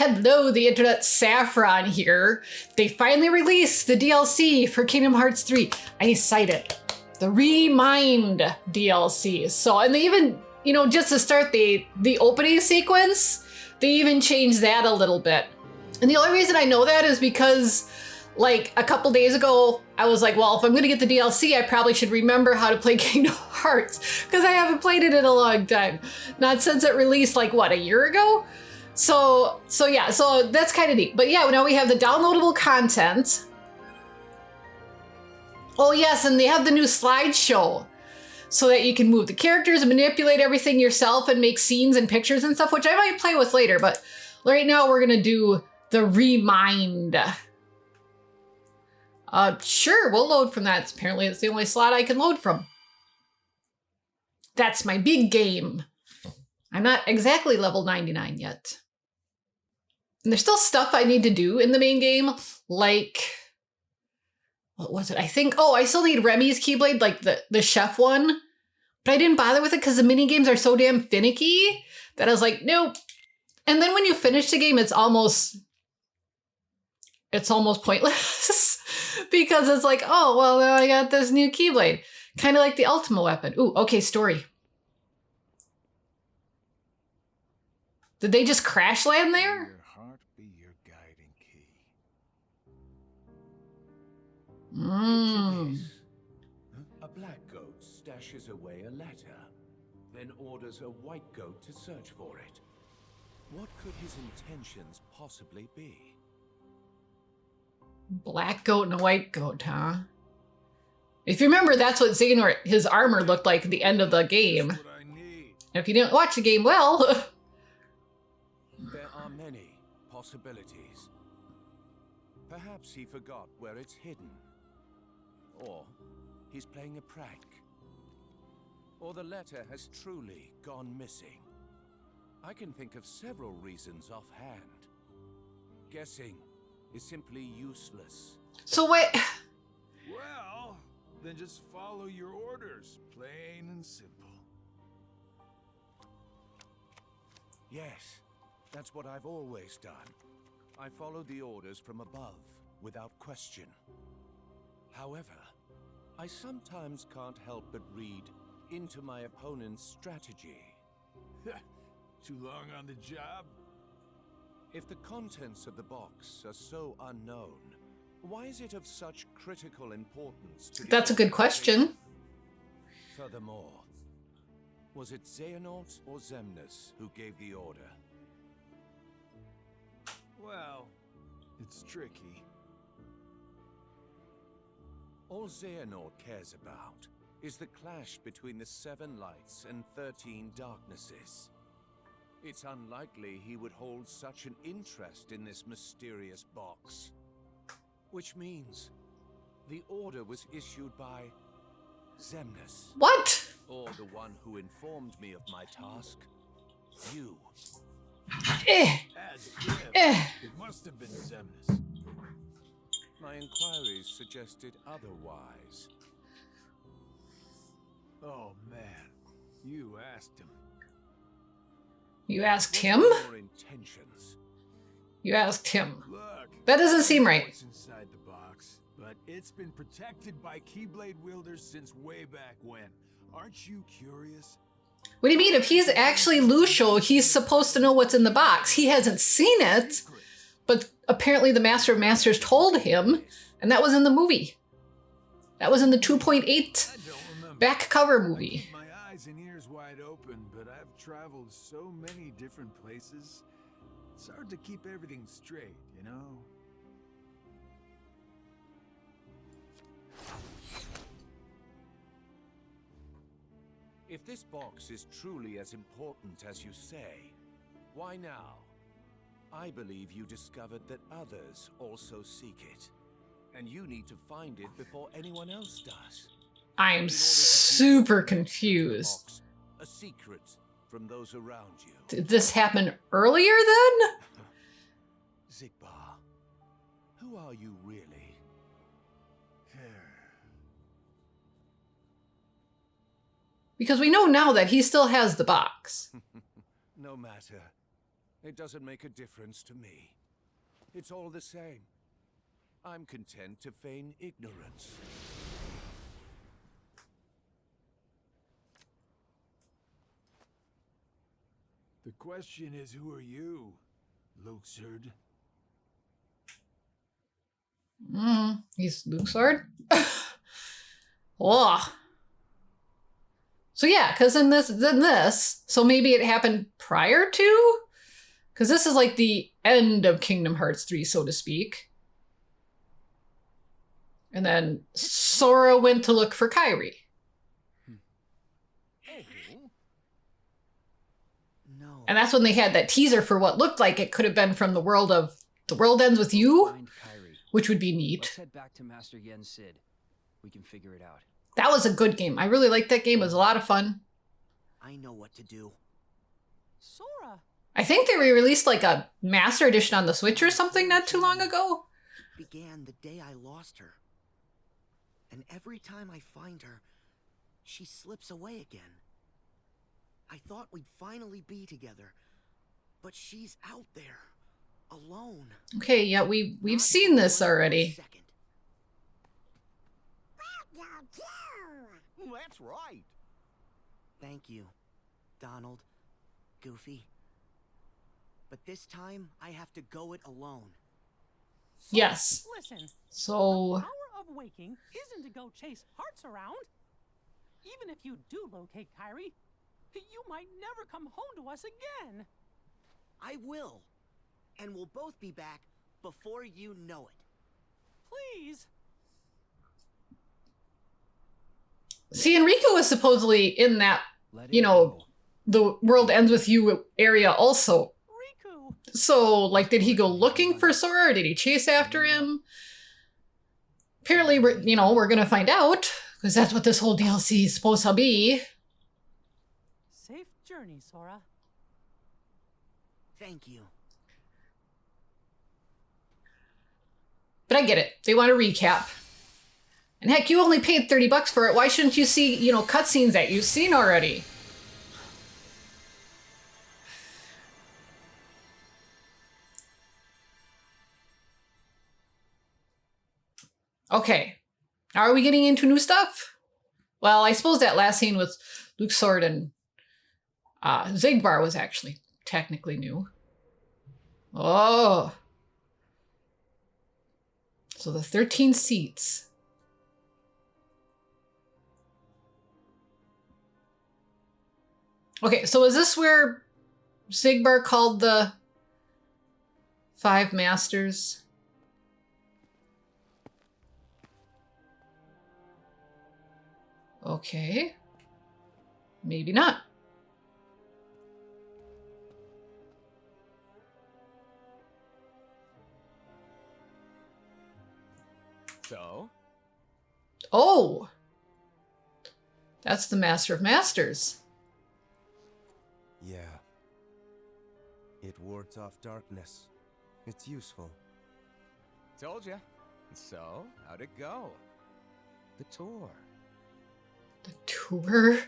Hello, the internet, Saffron here. They finally released the DLC for Kingdom Hearts 3. I excited. The ReMind DLC. So, and they even, you know, just to start the opening sequence, they even changed that a little bit. And the only reason I know that is because like a couple days ago, I was like, well, if I'm gonna get the DLC, I probably should remember how to play Kingdom Hearts because I haven't played it in a long time. Not since it released like, what, a year ago? So yeah, so that's kind of neat. But yeah, now we have the downloadable content. Oh yes, and they have the new slideshow so that you can move the characters and manipulate everything yourself and make scenes and pictures and stuff, which I might play with later. But right now we're gonna do the ReMind. Sure, we'll load from that. Apparently it's the only slot I can load from. That's my big game. I'm not exactly level 99 yet. And there's still stuff I need to do in the main game, like, what was it? I think, oh, I still need Remy's Keyblade, like the chef one, but I didn't bother with it because the mini games are so damn finicky that I was like, nope. And then when you finish the game, it's almost pointless because it's like, oh, well, now I got this new Keyblade. Kind of like the Ultima weapon. Ooh, okay, story. Did they just crash land there? Your heart be your guiding key. A black goat stashes away a letter, then orders a white goat to search for it. What could his intentions possibly be? Black goat and a white goat, huh? If you remember, that's what Xehanort, his armor looked like at the end of the game. That's what I need. If you didn't watch the game well... There are many possibilities. Perhaps he forgot where it's hidden. Or he's playing a prank. Or the letter has truly gone missing. I can think of several reasons offhand. Guessing is simply useless. So wait... Well, then just follow your orders, plain and simple. Yes, that's what I've always done. I follow the orders from above, without question. However, I sometimes can't help but read into my opponent's strategy. Too long on the job? If the contents of the box are so unknown, why is it of such critical importance to the That's a good question. Furthermore, was it Xehanort or Xemnas who gave the order? Well, it's tricky. All Xehanort cares about is the clash between the 7 lights and 13 darknesses. It's unlikely he would hold such an interest in this mysterious box. Which means the order was issued by Xemnas. What? Or the one who informed me of my task. You. As if. It must have been Xemnas. My inquiries suggested otherwise. Oh man, you asked him. You asked What him? were your intentions? You asked him. Look. That doesn't seem right. What's inside the box, but it's been protected by Keyblade wielders since way back when. Aren't you curious? What do you mean? If he's actually Lucio, he's supposed to know what's in the box. He hasn't seen it, but apparently the Master of Masters told him, and that was in the movie. That was in the 2.8 back cover movie. My eyes and ears wide open, but I've traveled so many different places. It's hard to keep everything straight, you know? If this box is truly as important as you say, why now? I believe you discovered that others also seek it, and you need to find it before anyone else does. I am super confused. Box, a secret from those around you. Did this happen earlier then? Xigbar, who are you really? Because we know now that he still has the box. No matter. It doesn't make a difference to me. It's all the same. I'm content to feign ignorance. The question is, who are you, Luxord? He's Luxord? Oh. So yeah, because in this, so maybe it happened prior to? Because this is like the end of Kingdom Hearts 3, so to speak. And then Sora went to look for Kairi. No. And that's when they had that teaser for what looked like it could have been from the world of The World Ends With You, Find Kairi. which would be neat. Let's head back to Master Yen Sid. We can figure it out. That was a good game. I really liked that game. It was a lot of fun. I know what to do. Sora. I think they re-released like a Master Edition on the Switch or something not too long ago. Began the day I lost her. And every time I find her, she slips away again. I thought we'd finally be together, but she's out there, alone. Okay, yeah, we've Not seen this one more already. second. That's right. Thank you, Donald, Goofy. But this time, I have to go it alone. Yes. Listen. So, The power of waking isn't to go chase hearts around. Even if you do locate Kairi, you might never come home to us again. I will. And we'll both be back before you know it. Please. see, Enrico was supposedly in that, Let you it know, go. The World Ends With You area also. Riku. So, like, did he go looking for Sora or did he chase after him? Apparently, we're gonna find out, because that's what this whole DLC is supposed to be. Safe journey, Sora. Thank you. But I get it. They want a recap. And heck, you only paid $30 for it. Why shouldn't you see, cutscenes that you've seen already? Okay. Are we getting into new stuff? Well, I suppose that last scene with Luxord and Zigbar was actually technically new. Oh. So the 13 seats. Okay, so is this where Zigbar called the 5 masters? Okay. Maybe not. So? Oh! That's the Master of Masters. Yeah. It wards off darkness. It's useful. Told ya. So, how'd it go? The tour. The tour?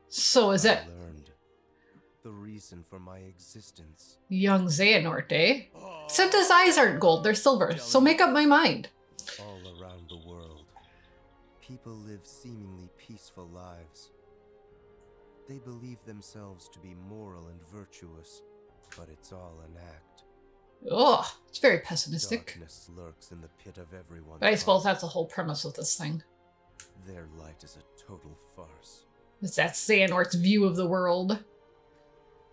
So is that I learned the reason for my existence. young Xehanort, eh? Except his eyes aren't gold, they're silver, so make up my mind. All around the world, people live seemingly peaceful lives. They believe themselves to be moral and virtuous, but it's all an act. Ugh, it's very pessimistic. Darkness lurks in the pit of everyone. But I suppose that's the whole premise of this thing. Their light is a total farce. It's that Xehanort's view of the world.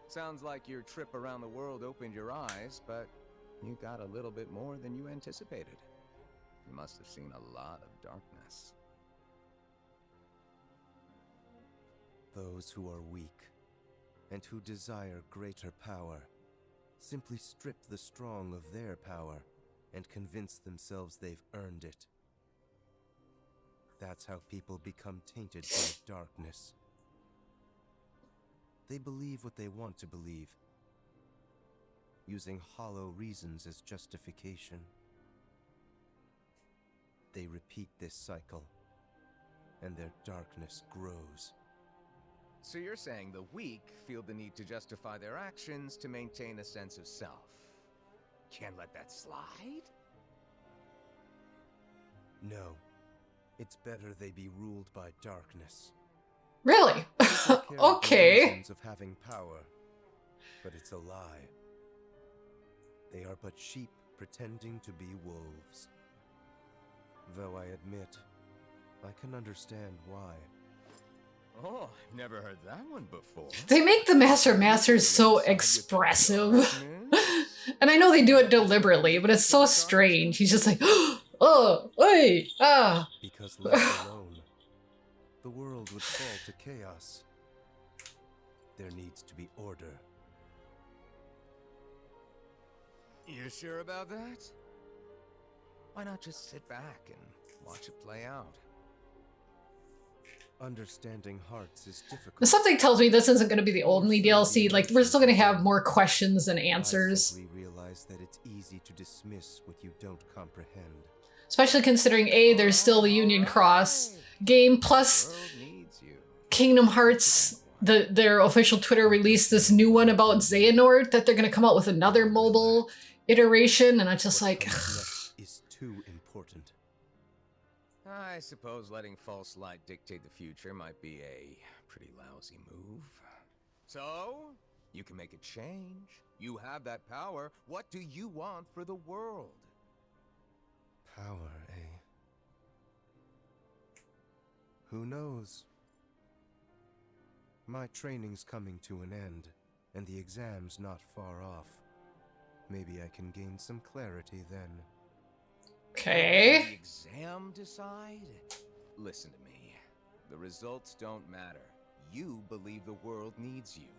Sounds like your trip around the world opened your eyes, but you got a little bit more than you anticipated. You must have seen a lot of darkness. Those who are weak and who desire greater power simply strip the strong of their power and convince themselves they've earned it. That's how people become tainted by darkness. They believe what they want to believe, using hollow reasons as justification. They repeat this cycle, and their darkness grows. So you're saying the weak feel the need to justify their actions to maintain a sense of self. Can't let that slide? No. It's better they be ruled by darkness. Really? People carry Okay. delusions of having power, but it's a lie. They are but sheep pretending to be wolves. Though I admit, I can understand why. Oh, I've never heard that one before. They make the Masters so expressive. And I know they do it deliberately, but it's so strange. He's just like, oh, hey, ah. Because left alone, the world would fall to chaos. There needs to be order. You sure about that? Why not just sit back and watch it play out? Understanding hearts is difficult. But something tells me this isn't going to be the only DLC. Like, we're still going to have more questions than answers. I simply realize that it's easy to dismiss what you don't comprehend. Especially considering, A, there's still the Union Cross game, plus World needs you. Kingdom Hearts, their official Twitter released this new one about Xehanort, that they're going to come out with another mobile iteration, and I'm just What like, comes next is too important. I suppose letting false light dictate the future might be a pretty lousy move. So, you can make a change. You have that power. What do you want for the world? Power, eh? Who knows? My training's coming to an end, and the exam's not far off. Maybe I can gain some clarity then. okay. The exam decide? Listen to me. The results don't matter. You believe the world needs you.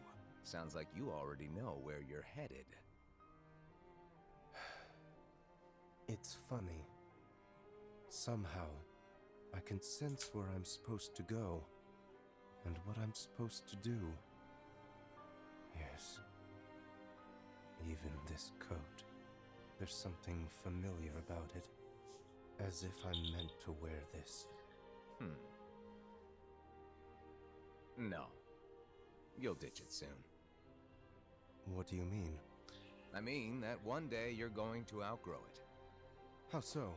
Sounds like you already know where you're headed. It's funny. Somehow, I can sense where I'm supposed to go, and what I'm supposed to do. Yes. Even this coat. There's something familiar about it. As if I'm meant to wear this. No. You'll ditch it soon. What do you mean? I mean that one day you're going to outgrow it. How so?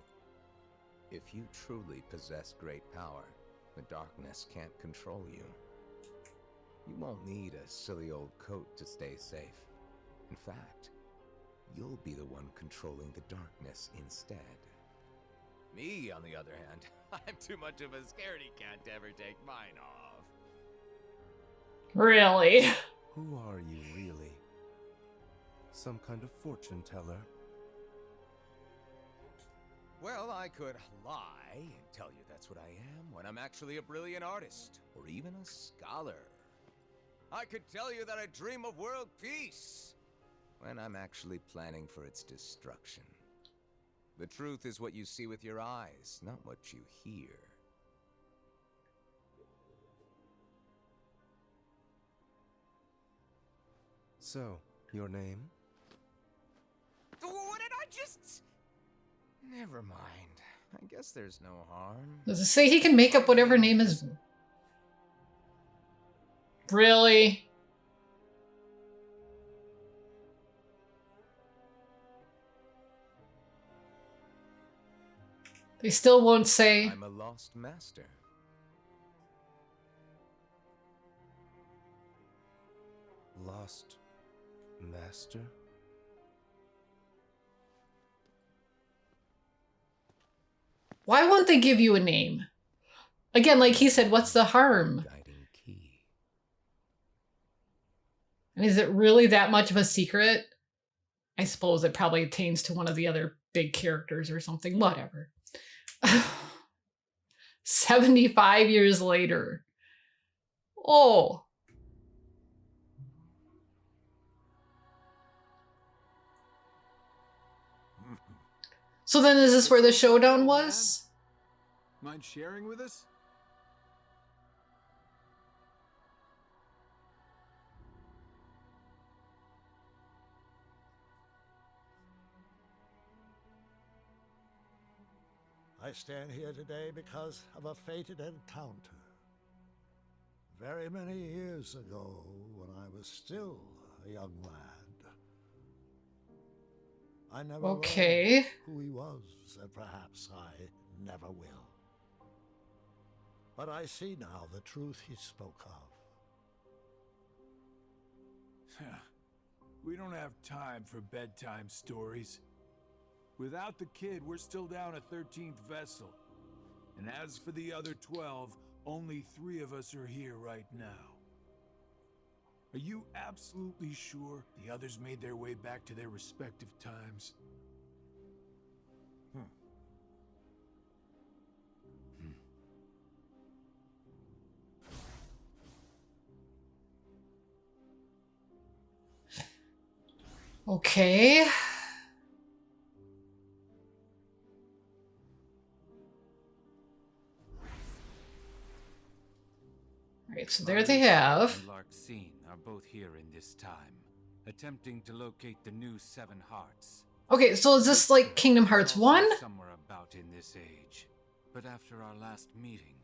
If you truly possess great power, the darkness can't control you. You won't need a silly old coat to stay safe. In fact, you'll be the one controlling the darkness instead. Me, on the other hand, I'm too much of a scaredy cat to ever take mine off. Really? Who are you, really? Some kind of fortune teller? Well, I could lie and tell you that's what I am when I'm actually a brilliant artist, or even a scholar. I could tell you that I dream of world peace when I'm actually planning for its destruction. The truth is what you see with your eyes, not what you hear. So, your name? What did I just... Never mind. I guess there's no harm. Does it say he can make up whatever name is... Really? They still won't say. I'm a lost master. Lost master? Why won't they give you a name? Again, like he said, what's the harm? Guiding key. And is it really that much of a secret? I suppose it probably attains to one of the other big characters or something. Whatever. 75 years later. Oh. So then is this where the showdown was? Mind sharing with us? I I stand here today because of a fated encounter. Very many years ago, when I was still a young lad. I never Okay. learned who he was, and perhaps I never will. But I see now the truth he spoke of. We don't have time for bedtime stories. Without the kid, we're still down a 13th vessel. And as for the other 12, only 3 of us are here right now. Are you absolutely sure the others made their way back to their respective times? Okay. Right, so there they have. And Larxene are both here in this time, attempting to locate the new 7 hearts. Okay, so is this like Kingdom Hearts 1? Somewhere about in this age. But after our last meeting,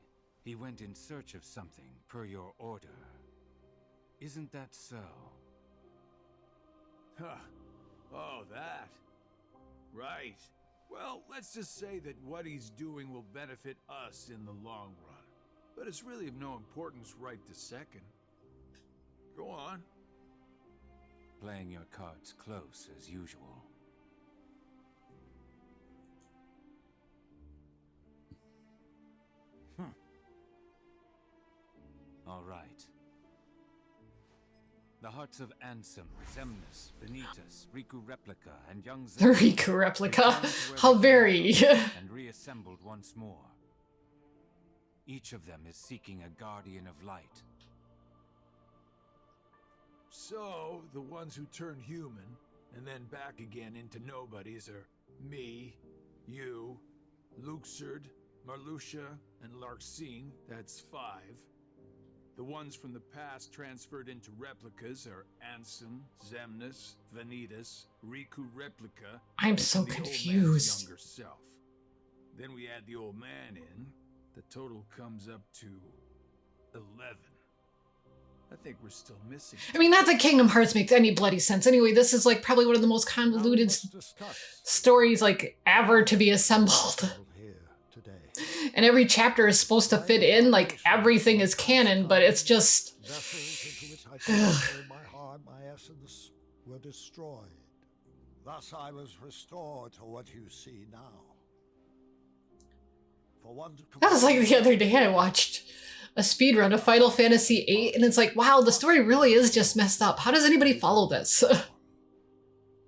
he went in search of something per your order. Isn't that so? Huh. Oh, that. Right. Well, let's just say that what he's doing will benefit us in the long run. But it's really of no importance right this second. Go on. Playing your cards close as usual. All right. The hearts of Ansem, Xemnas, Vanitas, Riku Replica, and young The Riku Replica. How very. and reassembled once more. Each of them is seeking a guardian of light. So, the ones who turn human, and then back again into nobodies are me, you, Luxord, Marluxia, and Larxene, that's 5. The ones from the past transferred into replicas are Ansem, Xemnas, Vanitas, Riku Replica, I'm so and the old man's confused. younger self. Then we add the old man in. The total comes up to 11. I think we're still missing. I mean, not that Kingdom Hearts makes any bloody sense. Anyway, this is like probably one of the most Now we convoluted must discuss stories like ever to be assembled. here today. And every chapter is supposed to fit in, like everything is canon, but it's just. Vessels into which I transferred my heart, my essence, were destroyed. Thus I was restored to what you see now. For one to That was like the other day I watched a speedrun of Final Fantasy VIII, and it's like, wow, the story really is just messed up. How does anybody follow this?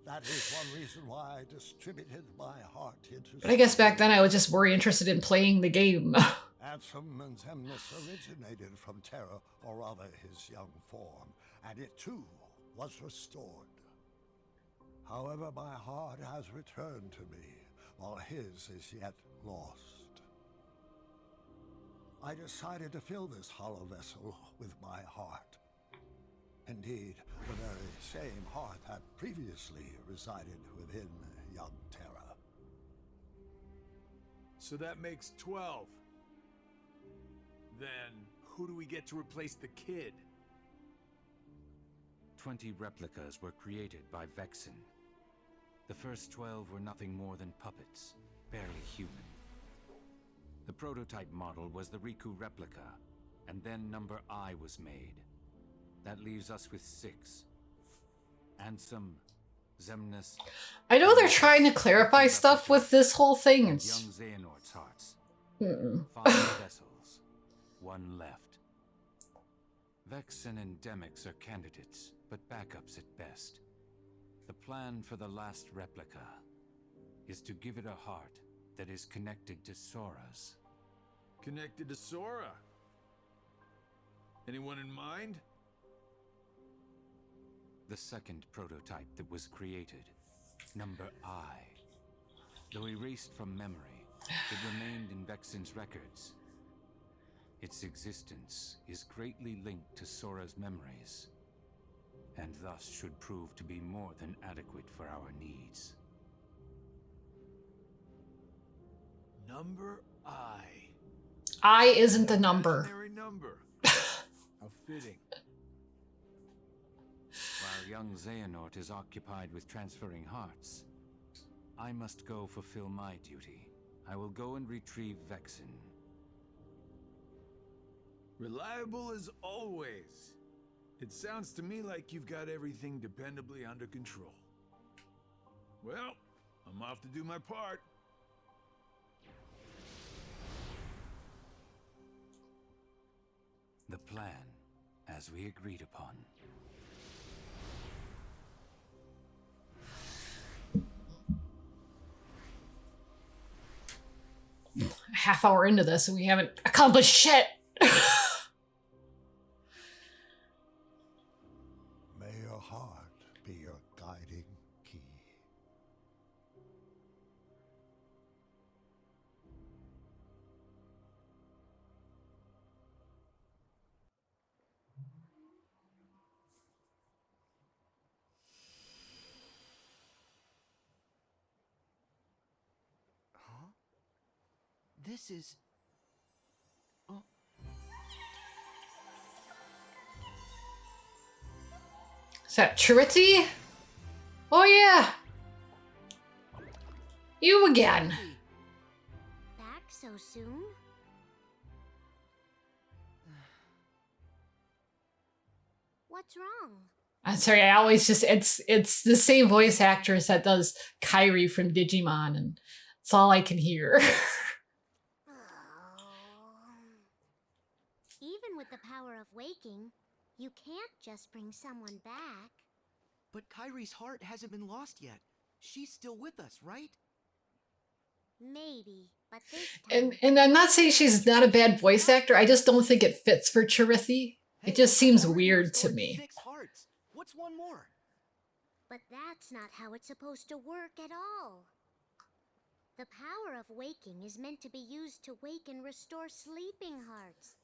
That is one reason why I distributed my heart into. But I guess back then I was just more interested in playing the game. Ansem and Xemnas originated from Terra, or rather his young form, and it too was restored. However, my heart has returned to me, while his is yet lost. I decided to fill this hollow vessel with my heart. Indeed, the very same heart had previously resided within young Terra. So that makes 12. Then, who do we get to replace the kid? 20 replicas were created by Vexen. The first 12 were nothing more than puppets, barely human. The prototype model was the Riku replica, and then number I was made. That leaves us with 6. Ansem, Xemnas... I know they're trying to clarify stuff with this whole thing. and It's... young Xehanort's hearts. Mm-mm. 5 vessels, 1 left. Vexen and Demyx are candidates, but backups at best. The plan for the last replica is to give it a heart that is connected to Sora's. Connected to Sora. Anyone in mind? The second prototype that was created, number I. Though erased from memory, it remained in Vexen's records. Its existence is greatly linked to Sora's memories, and thus should prove to be more than adequate for our needs. Number I. I isn't a number. Imaginary number. How fitting. While young Xehanort is occupied with transferring hearts, I must go fulfill my duty. I will go and retrieve Vexen. Reliable as always. It sounds to me like you've got everything dependably under control. Well, I'm off to do my part. The plan, as we agreed upon. A half hour into this and we haven't accomplished shit. May your heart be your guiding key. Huh? This is... Oh, Is that Charity? Oh yeah. You again. Back so soon? What's wrong? I'm sorry, I always just it's the same voice actress that does Kyrie from Digimon, and it's all I can hear. Even with the power of waking, you can't just bring someone back. but Kyrie's heart hasn't been lost yet. She's still with us, right? Maybe, but this time... And I'm not saying she's not a bad voice actor. I just don't think it fits for Charity. It just seems weird to me. 6 hearts. What's one more? But that's not how it's supposed to work at all. The power of waking is meant to be used to wake and restore sleeping hearts,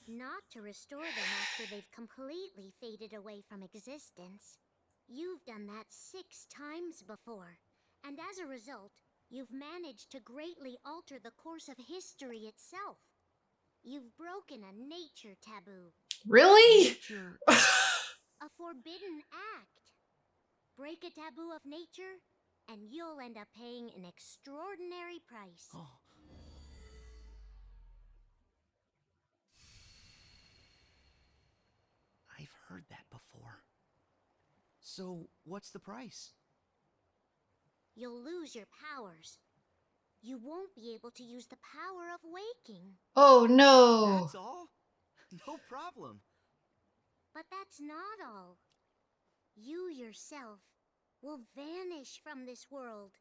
not to restore them after they've completely faded away from existence. You've done that 6 times before, and as a result, you've managed to greatly alter the course of history itself. You've broken a nature taboo. Really? Nature. A forbidden act. Break a taboo of nature, and you'll end up paying an extraordinary price. Oh. I've heard that before. So, what's the price? You'll lose your powers. You won't be able to use the power of waking. Oh no. That's all? No problem. But that's not all. You yourself will vanish from this world.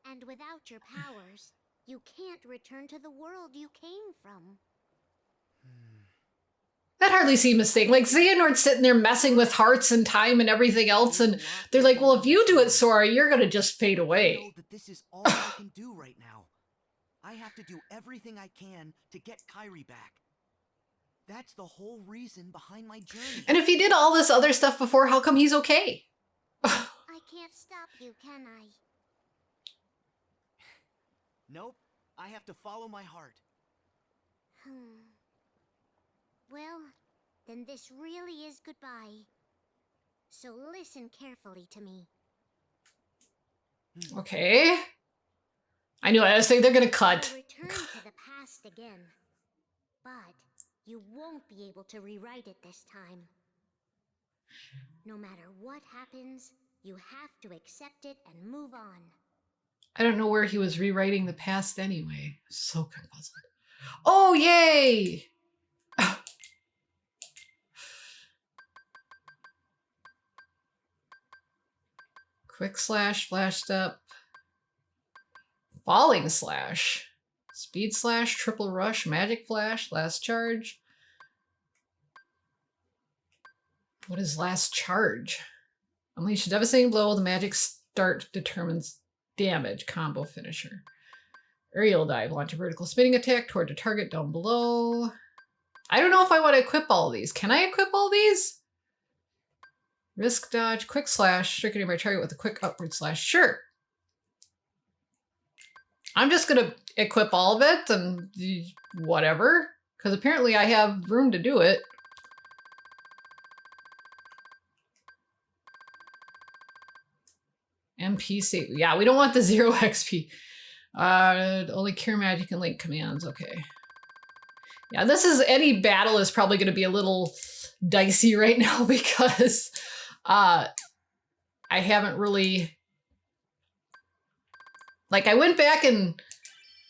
And without your powers, you can't return to the world you came from. That hardly seems a thing. Like, Xehanort's sitting there messing with hearts and time and everything else, and they're like, well, if you do it, Sora, you're gonna just fade I know away. that this is all I can do right now. I have to do everything I can to get Kyrie back. That's the whole reason behind my journey. And if he did all this other stuff before, how come he's okay? I can't stop you, can I? Nope, I have to follow my heart. Well, then this really is goodbye. So listen carefully to me. Okay. I knew it. I was saying they're gonna cut. You'll return to the past again. But you won't be able to rewrite it this time. No matter what happens, you have to accept it and move on. I don't know where he was rewriting the past anyway. So confused. Oh, yay! Quick slash, flash step, falling slash, speed slash, triple rush, magic flash, last charge. What is last charge? Unleash a devastating blow. The magic start determines damage. Combo finisher. Aerial dive. Launch a vertical spinning attack toward the target down below. I don't know if I want to equip all these. Can I equip all these? Risk dodge, quick slash, striking my target with a quick upward slash. Sure. I'm just gonna equip all of it and whatever, because apparently I have room to do it. NPC. Yeah, we don't want the 0 XP. Only cure magic and link commands. Okay. Yeah, this is, any battle is probably going to be a little dicey right now because I haven't really, like, I went back and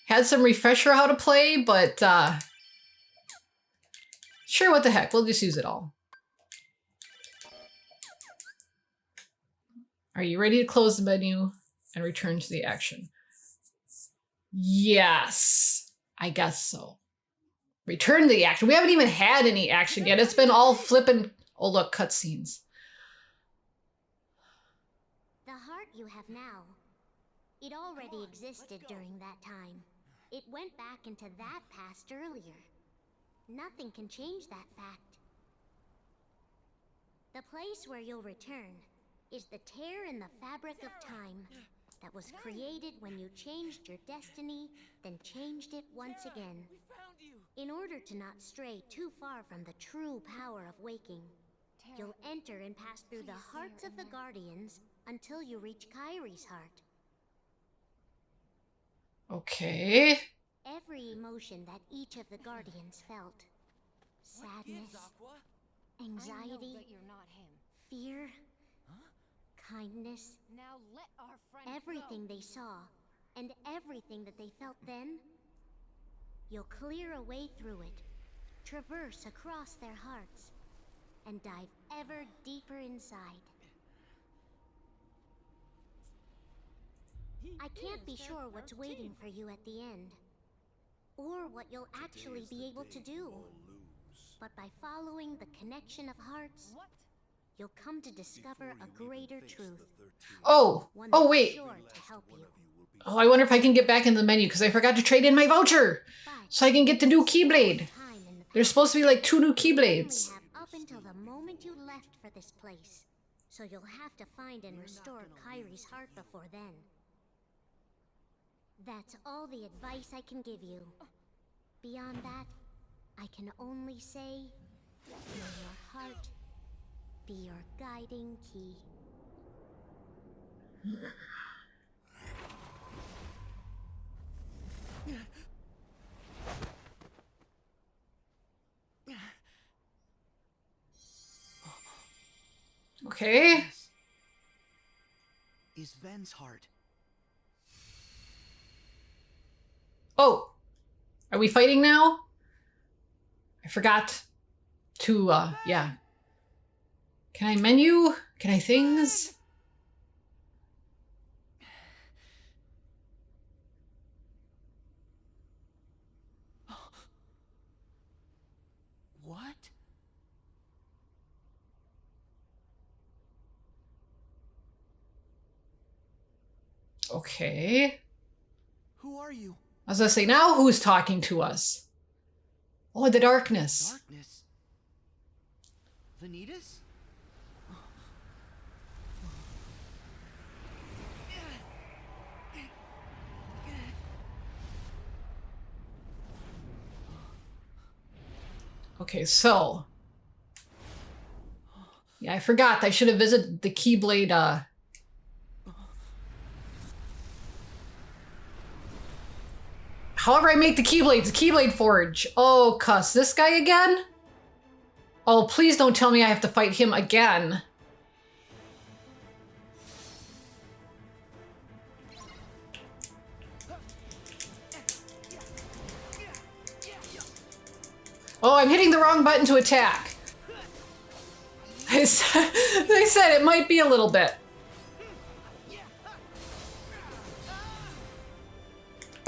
had some refresher how to play, but sure, what the heck, we'll just use it all. Are you ready to close the menu and return to the action? Yes, I guess so. Return to the action. We haven't even had any action yet. It's been all flippin'. Oh, look, cutscenes. The heart you have now, it already existed during that time. It went back into that past earlier. Nothing can change that fact. The place where you'll return is the tear in the fabric of time that was created when you changed your destiny, then changed it once again. In order to not stray too far from the true power of waking, you'll enter and pass through the hearts of the Guardians until you reach Kairi's heart. Okay. Every emotion that each of the Guardians felt, sadness, anxiety, fear, kindness, everything they saw, and everything that they felt then, you'll clear a way through it, traverse across their hearts, and dive ever deeper inside. I can't be sure what's waiting for you at the end, or what you'll actually be able to do. But by following the connection of hearts, you'll come to discover a greater truth. Oh, wait. Sure to help you. Oh, I wonder if I can get back in the menu because I forgot to trade in my voucher so I can get the new keyblade. There's supposed to be like 2 new keyblades. You only have up until the moment you left for this place, so you'll have to find and restore Kairi's heart before then. That's all the advice I can give you. Beyond that, I can only say, may your heart be your guiding key. Okay. Is Ven's heart. Oh, are we fighting now? I forgot to, yeah. Can I menu? Can I things? What? Okay. Who are you? I was gonna say, now who's talking to us? Oh, the darkness. Darkness. Vanitas? Okay, so. Yeah, I forgot. I should have visited the Keyblade, However I make the Keyblade Forge. Oh, cuss. This guy again? Oh, please don't tell me I have to fight him again. Oh, I'm hitting the wrong button to attack. They said it might be a little bit.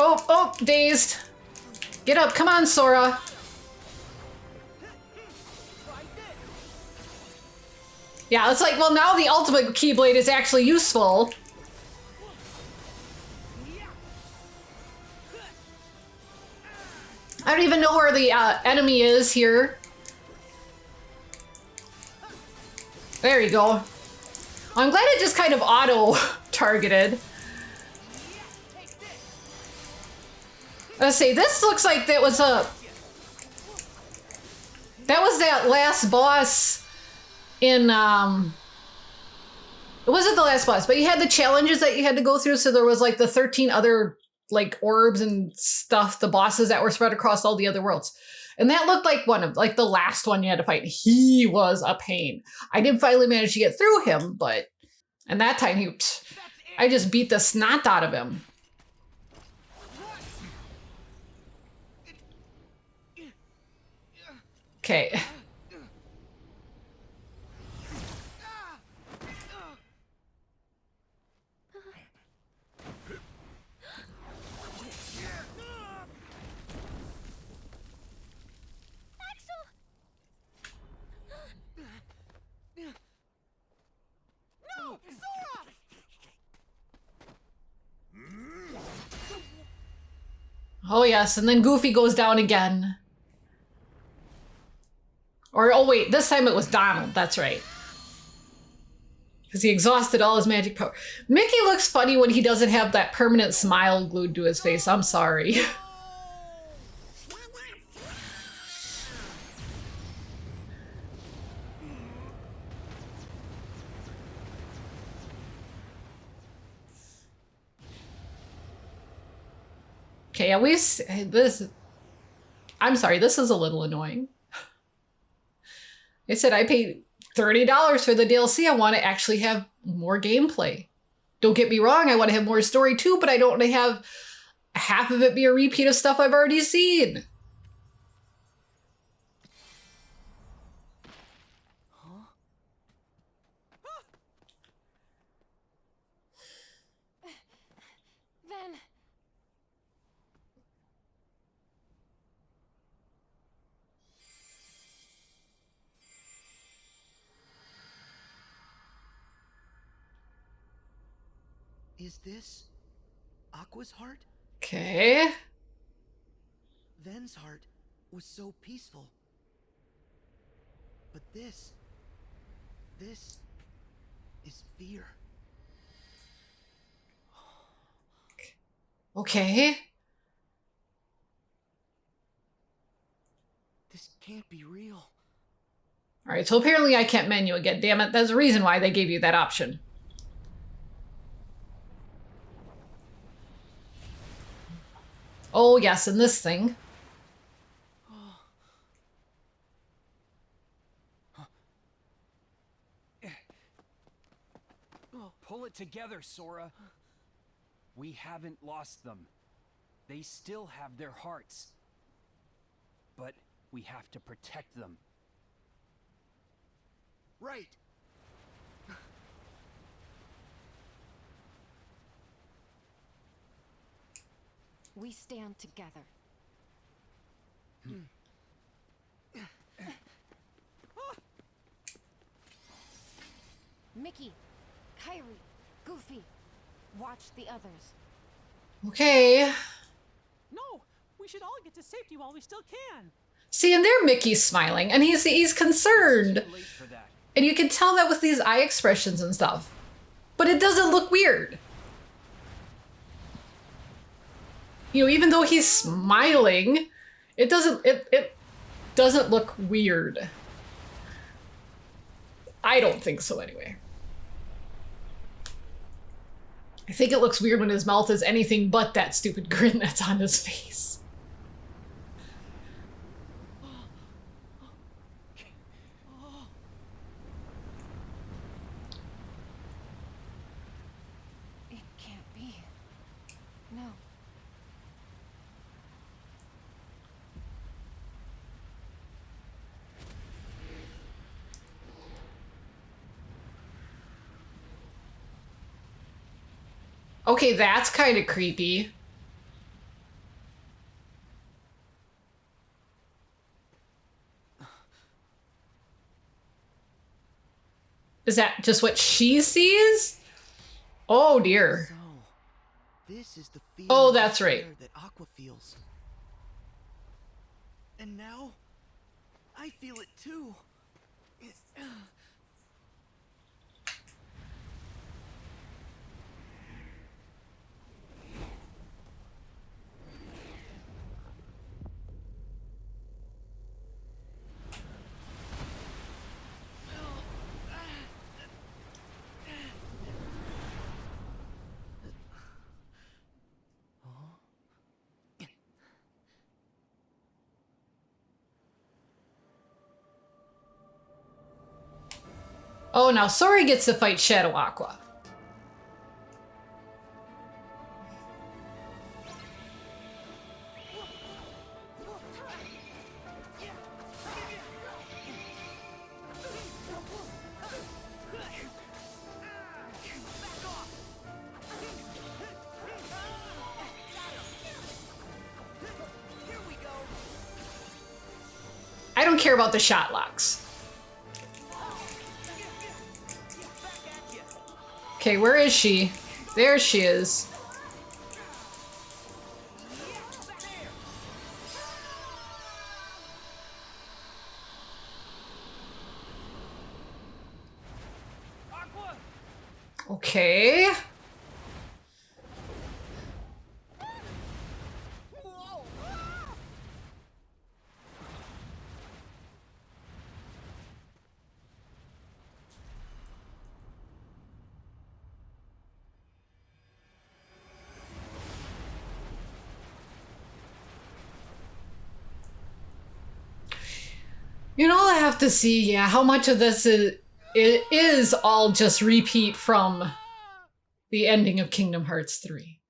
Oh, dazed. Get up, come on, Sora. Yeah, it's like, well, now the ultimate Keyblade is actually useful. I don't even know where the enemy is here. There you go. I'm glad it just kind of auto-targeted. Let's see, this looks like that was that last boss in, it wasn't the last boss, but you had the challenges that you had to go through. So there was like the 13 other like orbs and stuff, the bosses that were spread across all the other worlds. And that looked like one of like the last one you had to fight. He was a pain. I did finally manage to get through him, but, and that time I just beat the snot out of him. Okay. Oh yes, and then Goofy goes down again. Or, oh wait, this time it was Donald, that's right. Because he exhausted all his magic power. Mickey looks funny when he doesn't have that permanent smile glued to his face, I'm sorry. Okay, at least this, I'm sorry, this is a little annoying. I said I paid $30 for the DLC. I want to actually have more gameplay. Don't get me wrong, I want to have more story too, but I don't want to have half of it be a repeat of stuff I've already seen. Then Is this Aqua's heart? Okay. Ven's heart was so peaceful. But this is fear. Okay. This can't be real. All right, so apparently I can't menu again. Damn it, there's a reason why they gave you that option. Oh yes, and this thing. Pull it together, Sora. We haven't lost them. They still have their hearts. But we have to protect them. Right. we stand together. Mickey, Kyrie, Goofy, watch the others. Okay. No, we should all get to safety while we still can. See, and there Mickey's smiling, and he's concerned. Too late for that. And you can tell that with these eye expressions and stuff. But it doesn't look weird. You know, even though he's smiling, it doesn't look weird. I don't think so anyway. I think it looks weird when his mouth is anything but that stupid grin that's on his face. It can't be. No. Okay, that's kind of creepy. Is that just what she sees? Oh dear. So, this is the feeling Oh, that's of right. fear that Aqua feels. And now, I feel it too. Oh, now Sora gets to fight Shadow Aqua. I don't care about the shot locks. Okay, where is she? There she is. Okay. You know, I have to see, yeah, how much of this is all just repeat from the ending of Kingdom Hearts 3.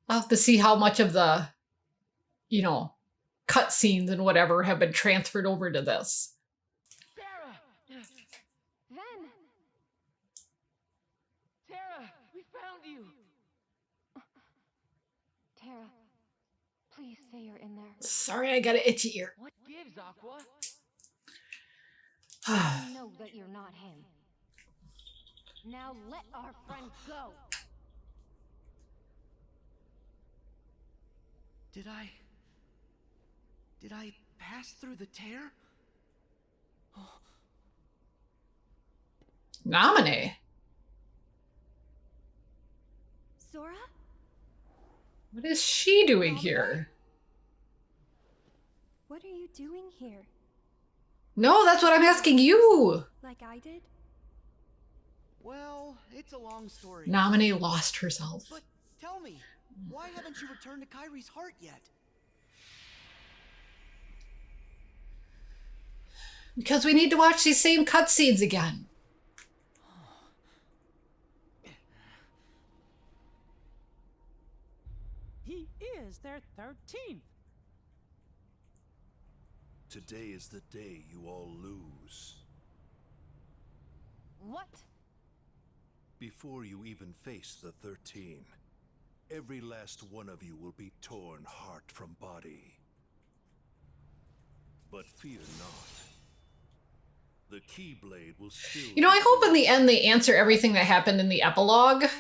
I'll have to see how much of the, you know, cutscenes and whatever have been transferred over to this. Sarah! Ven! Tara, we found you! Tara, please say you're in there. Sorry, I got an itchy ear. What gives, Aqua? I know that you're not him. Now let our friend go. Did I pass through the tear? Nominee? Sora? What is she doing here? What are you doing here? No, that's what I'm asking you. Like I did? Well, it's a long story. Nominee lost herself. But tell me, why haven't you returned to Kairi's heart yet? Because we need to watch these same cutscenes again. He is their 13th. Today is the day you all lose. What? Before you even face the 13, every last one of you will be torn heart from body. But fear not. The keyblade will still... You know, I hope in the end they answer everything that happened in the epilogue. Guys,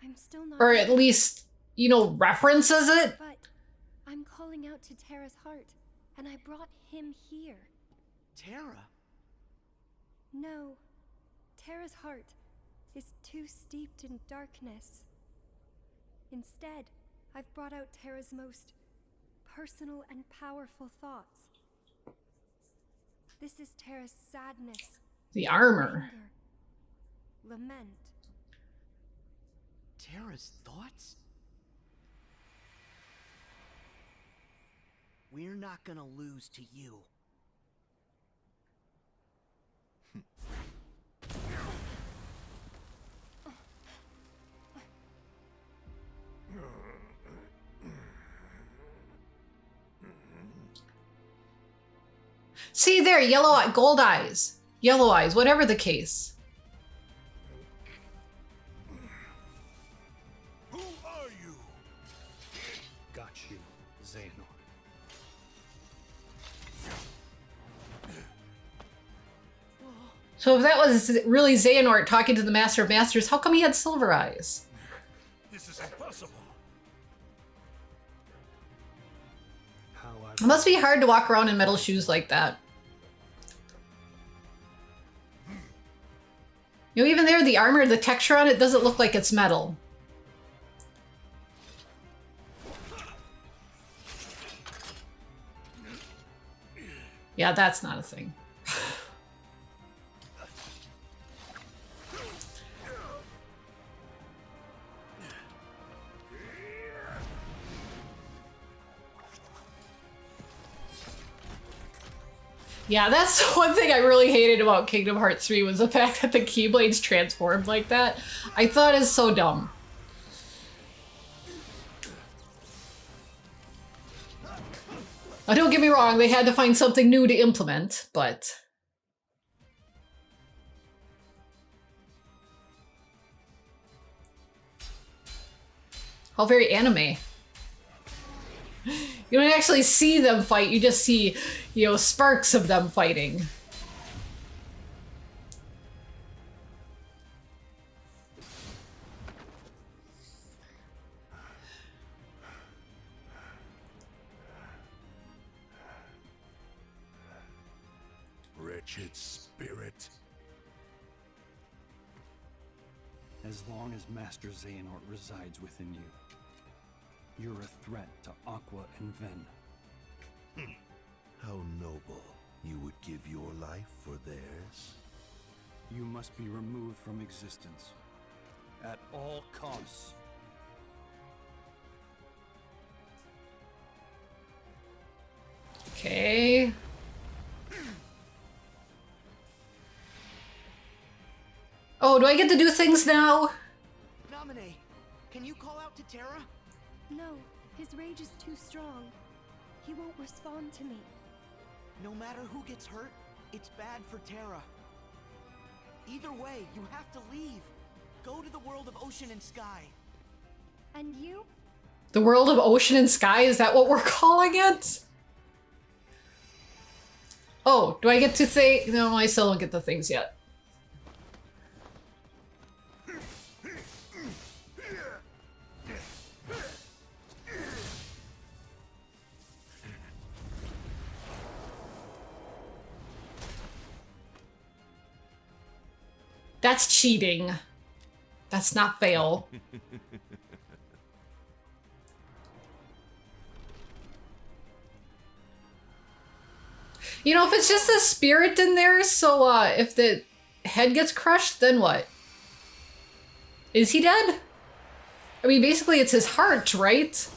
I'm still not... Or at least, you know, references it. But I'm calling out to Tara's heart, and I brought him here. Tara? No. Tara's heart is too steeped in darkness. Instead, I've brought out Tara's most personal and powerful thoughts. This is Tara's sadness, The armor. anger, lament. Tara's thoughts? We're not gonna lose to you. See there, gold eyes, yellow eyes, whatever the case. Who are you? Got you, Xehanort. So if that was really Xehanort talking to the Master of Masters, how come he had silver eyes? This is impossible. It must be hard to walk around in metal shoes like that. You know, even there, the armor, the texture on it doesn't look like it's metal. Yeah, that's not a thing. Yeah, that's one thing I really hated about Kingdom Hearts 3 was the fact that the keyblades transformed like that. I thought is so dumb. Now, don't get me wrong, they had to find something new to implement, but... How very anime. You don't actually see them fight, you just see, you know, sparks of them fighting. Wretched spirit. As long as Master Xehanort resides within you, you're a threat to Aqua and Ven. How noble. You would give your life for theirs? You must be removed from existence. At all costs. Okay. Oh, do I get to do things now? Naminé, can you call out to Terra? No, his rage is too strong. He won't respond to me. No matter who gets hurt, it's bad for Terra. Either way, you have to leave. Go to the world of ocean and sky. And you? The world of ocean and sky, is that what we're calling it? Oh, do I get to say? No, I still don't get the things yet. That's cheating. That's not fail. You know, if it's just a spirit in there, so if the head gets crushed, then what? Is he dead? I mean, basically it's his heart, right?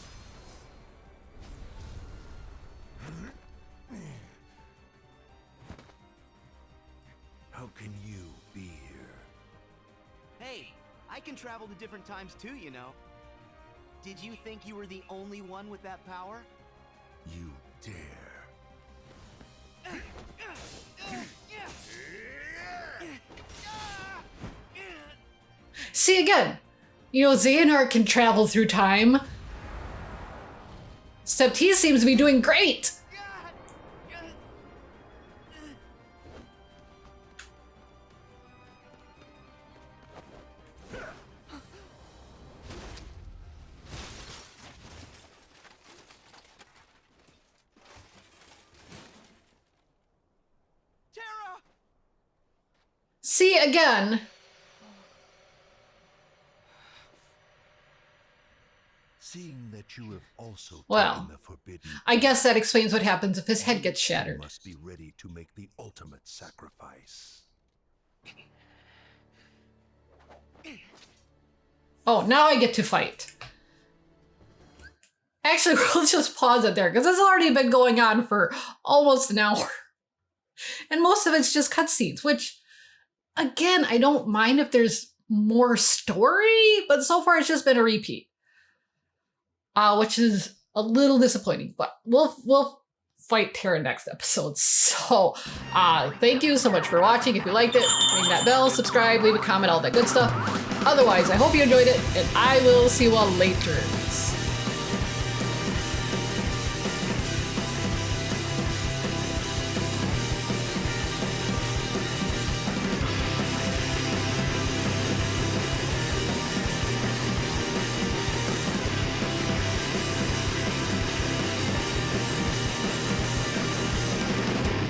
How can you be here? Hey, I can travel to different times too, you know. Did you think you were the only one with that power? You dare. See, again, you know, Xehanort can travel through time. Except he seems to be doing great. See, again. Seeing that you have also Well, taken the forbidden, I guess that explains what happens if his head gets shattered. you must be ready to make the ultimate sacrifice. Oh, now I get to fight. Actually, we'll just pause it there because it's already been going on for almost an hour. And most of it's just cutscenes, which, again, I don't mind if there's more story, but so far it's just been a repeat. Which is a little disappointing, but we'll fight Terra next episode. So, thank you so much for watching. If you liked it, ring that bell, subscribe, leave a comment, all that good stuff. Otherwise, I hope you enjoyed it, and I will see you all later.